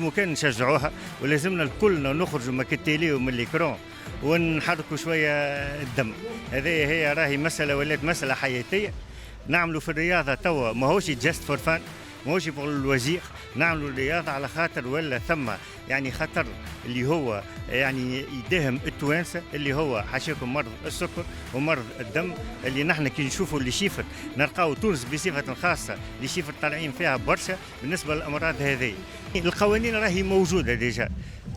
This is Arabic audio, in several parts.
لازم كان نشجعوها، ولازمنا الكلنا نخرجوا من التيلي ومن الإكران ونحركوا شوية الدم. هذه هي راهي مسألة ولات مسألة حياتية. نعملوا في الرياضة توا ماهوش جاست فور فان، ماهوش بور الوزير، نعملوا الرياضة على خاطر ولا ثم يعني خطر اللي هو يعني يداهم التوانسة، اللي هو حاشاكم مرض السكر ومرض الدم، اللي نحن كي نشوفوا اللي شيفر نلقاو تونس بصفة خاصة اللي شيفر طالعين فيها برشا بالنسبة للأمراض هذه. القوانين راهي موجودة ديجا،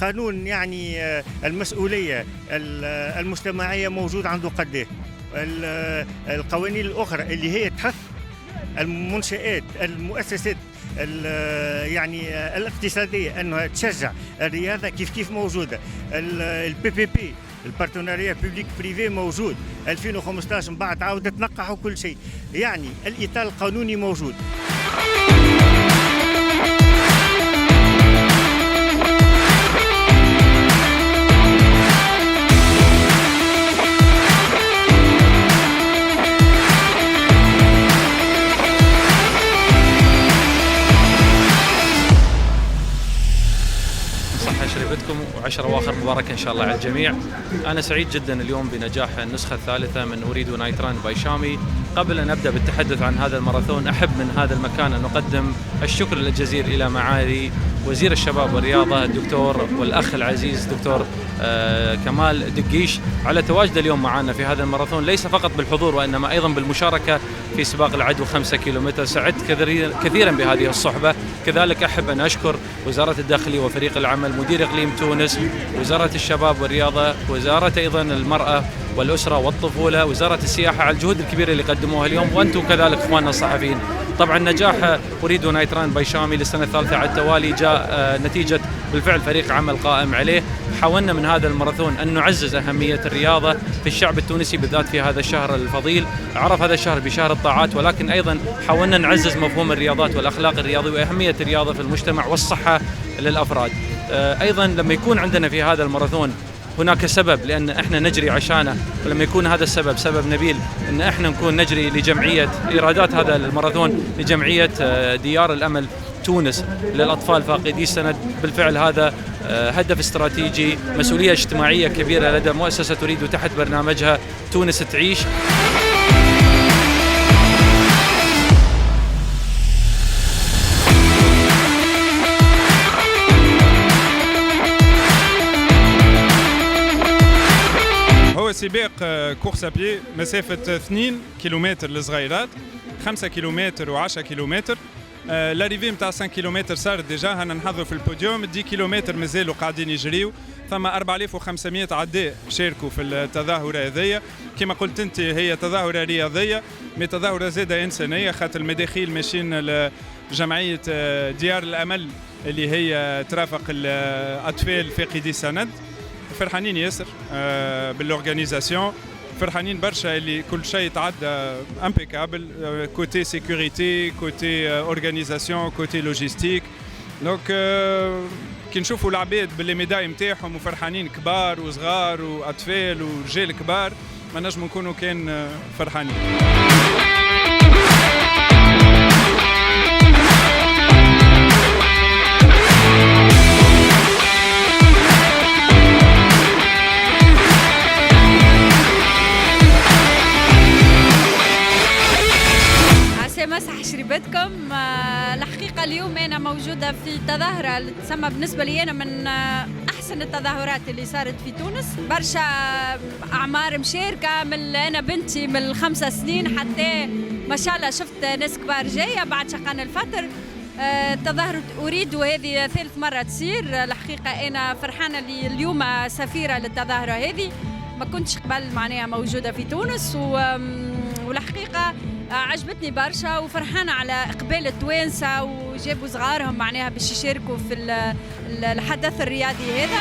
قانون يعني المسؤولية المجتمعية موجود عنده قديه. القوانين الأخرى اللي هي تحث المنشآت المؤسسات يعني الاقتصادية أنها تشجع الرياضة كيف موجودة. البي بي بي البارتناريا بوبليك بريفي موجود، 2015 من بعد عاودت تنقحوا كل شيء، يعني الإطار القانوني موجود. شريبتكم و10 أواخر مباركة إن شاء الله على الجميع. أنا سعيد جدا اليوم بنجاح النسخة الثالثة من أريد نايت ران باي شامي. قبل أن أبدأ بالتحدث عن هذا الماراثون أحب من هذا المكان أن أقدم الشكر الجزيل إلى معالي وزير الشباب والرياضة الدكتور والأخ العزيز دكتور كمال دقيش على تواجده اليوم معنا في هذا الماراثون، ليس فقط بالحضور وإنما أيضا بالمشاركة في سباق العدو 5 كيلومتر. سعدت كثيرا بهذه الصحبة. كذلك أحب أن أشكر وزارة الداخلية وفريق العمل، مدير إقليم تونس، وزارة الشباب والرياضة، وزارة أيضا المرأة والأسرة والطفولة، وزارة السياحة على الجهود الكبيرة اللي قدموها اليوم، وأنتم كذلك إخواننا الصحفيين. طبعا نجاح أريد نايت ران باي شامي للسنة الثالثة على التوالي جاء نتيجة بالفعل فريق عمل قائم عليه. حاولنا من هذا الماراثون أن نعزز أهمية الرياضة في الشعب التونسي بالذات في هذا الشهر الفضيل، عرف هذا الشهر بشهر الطاعات، ولكن أيضا حاولنا نعزز مفهوم الرياضات والأخلاق الرياضية وأهمية الرياضة في المجتمع والصحة للأفراد. أيضا لما يكون عندنا في هذا الماراثون هناك سبب لأن احنا نجري عشانه، ولما يكون هذا السبب سبب نبيل ان احنا نكون نجري لجمعية إيرادات هذا الماراثون لجمعية ديار الأمل تونس للأطفال فاقدي السند، بالفعل هذا هدف استراتيجي، مسؤولية اجتماعية كبيرة لدى مؤسسة تريد تحت برنامجها تونس تعيش. هو سباق كورس ابي مسافة 2 كيلومتر للصغيرات، 5 كيلومتر و10 كيلومتر. لاريفي نتاع 5 كيلومتر صارت ديجا، هنا نحضروا في البوديوم. 10 كيلومتر مازالوا قاعدين يجريوا. ثم 4500 عداء شاركوا في التظاهرة هذيا. كما قلت انت هي تظاهرة رياضية، مي تظاهرة زادة إنسانية، خاطر المداخيل ماشيين لجمعية ديار الأمل اللي هي ترافق الأطفال فاقدي السند. فرحانين ياسر بالاورغانيزاسيون، فرحانين برشا اللي كل شيء تعدى امبيكابل، كوتي سيكوريتي، كوتي اورغانيزاسيون، كوتي لوجيستيك. دونك كي نشوفوا العباد باللي ميداي نتاعهم وفرحانين كبار وصغار واطفال ورجال كبار، ما نجموا نكونوا كان فرحانين. مسح شريبتكم. الحقيقة اليوم أنا موجودة في تظاهرة اللي تسمى بالنسبة لي أنا من أحسن التظاهرات اللي صارت في تونس. برشا أعمار مشاركة، من أنا بنتي من 5 سنين حتى ما شاء الله شفت ناس كبار جاية بعد شقان الفتر. تظاهرة أريد وهذه ثالث مرة تصير. الحقيقة أنا فرحانة اللي اليوم سفيرة للتظاهرة هذه، ما كنتش قبل معناها موجودة في تونس والحقيقة عجبتني برشا وفرحانة على إقبال التوانسة وجابوا صغارهم معناها باش يشاركوا في الحدث الرياضي هذا.